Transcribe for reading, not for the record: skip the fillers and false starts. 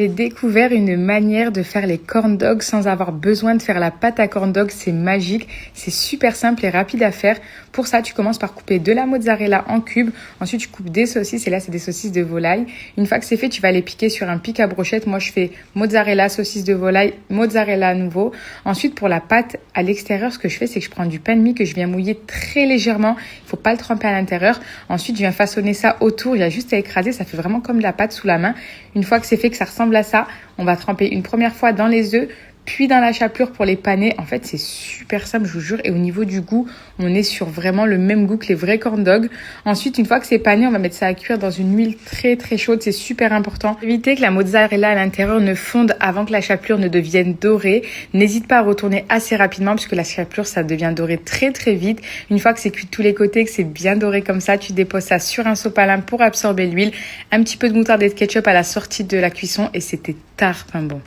J'ai découvert une manière de faire les corn dogs sans avoir besoin de faire la pâte à corn dogs. C'est magique, c'est super simple et rapide à faire. Pour ça, tu commences par couper de la mozzarella en cubes. Ensuite, tu coupes des saucisses et là, c'est des saucisses de volaille. Une fois que c'est fait, tu vas les piquer sur un pic à brochette. Moi, je fais mozzarella, saucisse de volaille, mozzarella à nouveau. Ensuite, pour la pâte à l'extérieur, ce que je fais, c'est que je prends du pain de mie que je viens mouiller très légèrement. Il faut pas le tremper à l'intérieur. Ensuite, je viens façonner ça autour. Il y a juste à écraser. Ça fait vraiment comme de la pâte sous la main. Une fois que c'est fait, que ça ressemble à ça, on va tremper une première fois dans les œufs, puis dans la chapelure pour les paner. En fait, c'est super simple, je vous jure. Et au niveau du goût, on est sur vraiment le même goût que les vrais corn dogs. Ensuite, une fois que c'est pané, on va mettre ça à cuire dans une huile très très chaude. C'est super important. Évitez que la mozzarella à l'intérieur ne fonde avant que la chapelure ne devienne dorée. N'hésite pas à retourner assez rapidement puisque la chapelure, ça devient doré très très vite. Une fois que c'est cuit de tous les côtés, que c'est bien doré comme ça, tu déposes ça sur un sopalin pour absorber l'huile. Un petit peu de moutarde et de ketchup à la sortie de la cuisson et c'était tarpin bon.